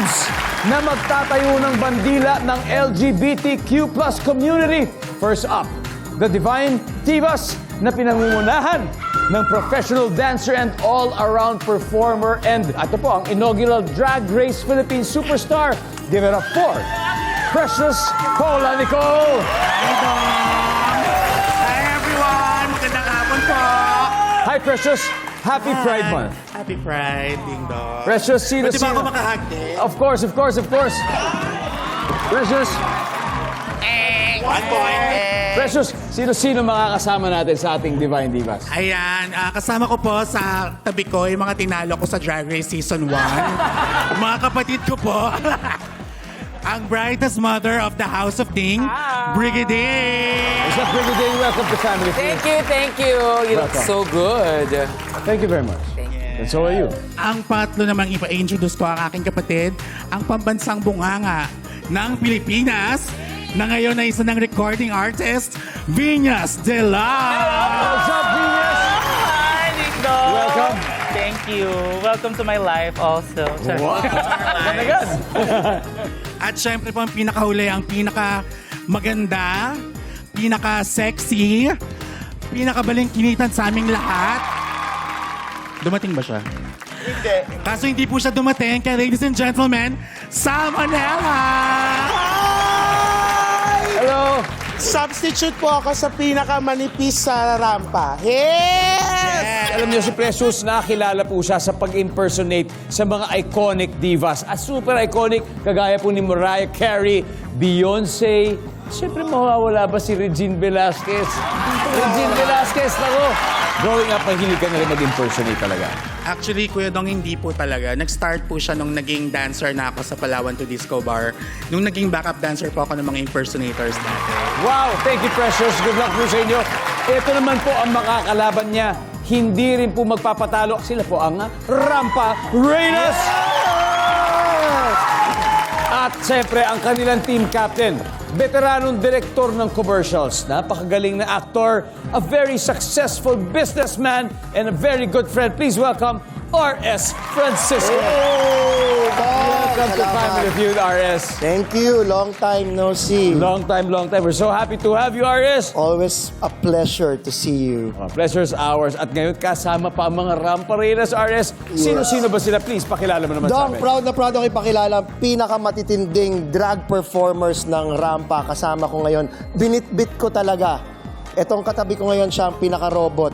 moves na magtatayo ng bandila ng LGBTQ+ community. First up, the Divine Divas na pinangungunahan ng professional dancer and all-around performer and ito po ang inaugural Drag Race Philippines superstar. Give it up for Precious Paula Nicole. Hi everyone! Magandang hapon po! Hi Precious, happy Pride Hi. Month. Happy Pride, Ding Dong. Precious, sino? Pwede ba ako makahag din? Of course. Precious, One point. Precious, sino-sino makakasama natin sa ating Divine Divas? Ayan, kasama ko po sa tabi ko yung mga tinalo ko sa Drag Race Season 1. Mga kapatid ko po. Ang brightest mother of the House of Ding, Brigadier. What's up, Brigadier? Welcome to Family Feud. Thank you. You look Welcome. so good. Thank you very much. And so are you. Ang patlo namang ipa-introduce ko ang aking kapatid, ang pambansang bunganga ng Pilipinas, na ngayon ay isa ng recording artist, Viñas de la. What's up, Venus? Hi, Nico. Welcome. Thank you. Welcome to my life also. Wow. Ganda. At syempre po ang pinakahuli, ang pinaka-maganda, pinaka-sexy, pinaka-balingkinitan sa aming lahat. Dumating ba siya? Hindi. Kaso hindi po siya dumating. Kaya ladies and gentlemen, Sam Anela! Hello. Substitute po ako sa pinakamanipis sa rampa. Yes! Alam niyo si Precious, nakilala po siya sa pag-impersonate sa mga iconic divas. Super iconic, kagaya po ni Mariah Carey, Beyonce. Siyempre, mawawala ba si Regine Velasquez? Regine Velasquez, nako! Growing up, mahilig ka na rin mag-impersonate talaga. Actually, Kuya Dong, hindi po talaga. Nag-start po siya nung naging dancer na ako sa Palawan to Disco Bar. Nung naging backup dancer po ako ng mga impersonators dati. Wow! Thank you, Precious. Good luck po sa inyo. Ito naman po ang makakalaban niya. Hindi rin po magpapatalo. Sila po ang Rampa Reynas! At siyempre, ang kanilang team captain, veteranong direktor ng commercials, napakagaling na actor, a very successful businessman, and a very good friend. Please welcome R.S. Francisco. Welcome to Family Feud, R.S. Thank you. Long time no see. Long time. We're so happy to have you, R.S. Always a pleasure to see you. Pleasure's ours. At ngayon, kasama pa ang mga Rampa Reynas, R.S. Sino-sino ba sila? Please, pakilala mo naman sa Dong, amin. proud na proud ako ipakilala ang pinakamatitinding drag performers ng rampa. Kasama ko ngayon. Binitbit ko talaga. Etong katabi ko ngayon siya ang pinaka-robot.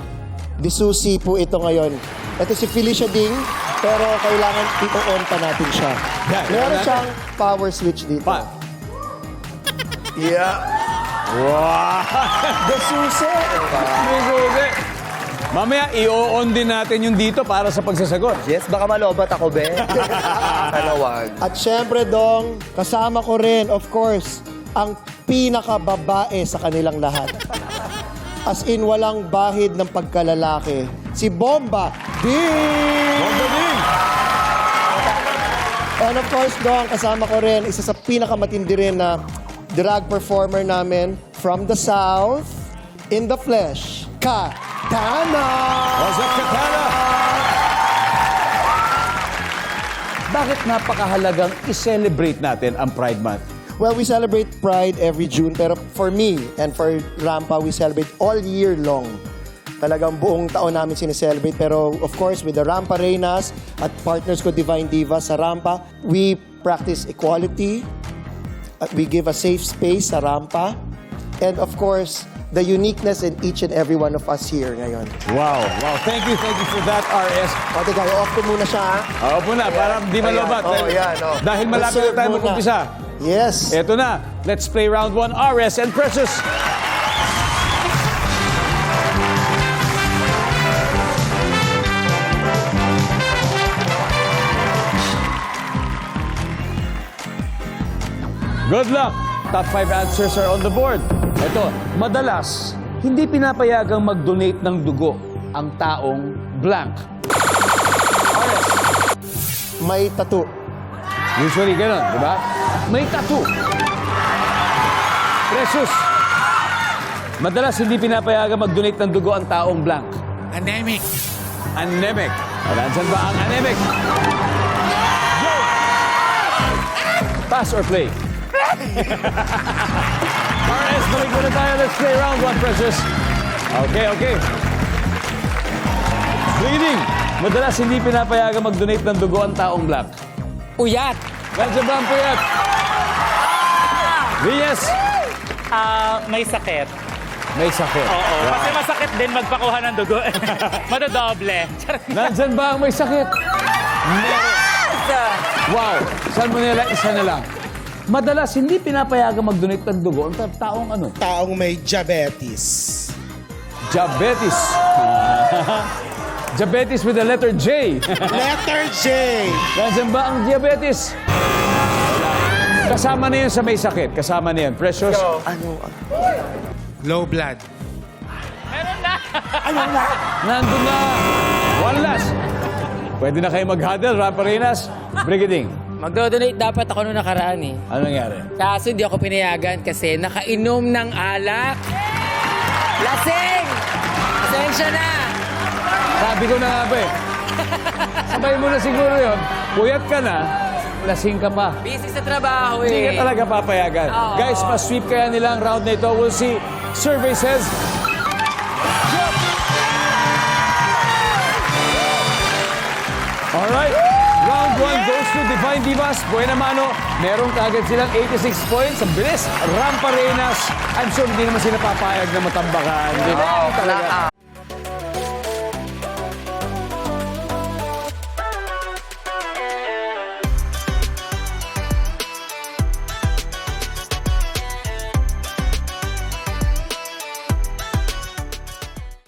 Disusi po ito ngayon. Ito si Felicia Ding, pero kailangan i-on pa natin siya. Yeah, Meron natin. siyang power switch dito. Yeah. Wow! Disusi. May susi. Mamaya, i-on din natin yung dito para sa pagsasagot. Yes, baka malobat ako, be. Talawag. At syempre, Dong, kasama ko rin, of course, ang pinakababae sa kanilang lahat. As in, walang bahid ng pagkalalaki. Si Bomba Ding! Bomba Ding! And of course, Dong, kasama ko rin, isa sa pinakamatindi rin na drag performer namin from the South, in the flesh, Katana! What's up, Katana? Bakit napakahalagang i-celebrate natin ang Pride Month? Well, we celebrate Pride every June, pero for me and for Rampa, we celebrate all year long. Talagang buong taon namin sineselebrate. Pero of course, with the Rampa Reynas at partners ko Divine Divas sa Rampa, we practice equality. We give a safe space sa Rampa. And of course, the uniqueness in each and every one of us here ngayon. Wow. Thank you for that, R.S. O, teka, off ko muna siya, ha? Opo na, para di malobat. Dahil malapit na Reserve tayo muna. mag-umpisa. Yes. Eto na, let's play round 1, RS and Precious. Good luck! Top 5 answers are on the board. Ito, madalas, hindi pinapayagang mag-donate ng dugo ang taong blank. RS, May tattoo. usually ganun, di ba? May tattoo. Precious, madalas hindi pinapayagang mag-donate ng dugo ang taong blank. Anemic. Anemic. Nandiyan ba ang anemic? Go! Pass or play? RS, balik muna tayo. Let's play round one, Precious. Okay. Beginning. Madalas hindi pinapayagan mag-donate ng dugo ang taong black. Uyat. Nandiyan ba ang puyat? Venus. May sakit. May sakit. Oo. Kasi masakit din magpakuha ng dugo. Madadoble. Nandiyan ba ang may sakit? Wow. Saan mo nila? Isa na lang. Madalas hindi pinapayagan mag-donate ng dugo ang taong ano? Taong may diabetes. Diabetes. Diabetes with the letter J. Letter J. Nandiyan ba ang diabetes? Kasama na yun sa may sakit. Kasama na yan. Precious. Low blood. Meron na. Nandun na. One last. Pwede na kayo mag-huddle, Ramparinas. Brigading. Magdo-donate dapat ako nung nakaraan eh. Ano nangyari? Kaso hindi ako pinayagan kasi nakainom ng alak. Lasing! Pasensya na! Sabi ko na nga ba eh. Sabay mo na siguro yun. Puyat ka na, lasing ka pa. Busy sa trabaho eh. Hindi ka talaga papayagan. Oo. Guys, pa-sweep kaya nila ang round na ito. We'll see. Survey says... Alright. Round 1 goes to Divine Divas. Buena mano. Meron kaagad silang 86 points. Ang bilis. Ramparenas. I'm sure hindi naman sila papayag na matambakan. Hindi talaga.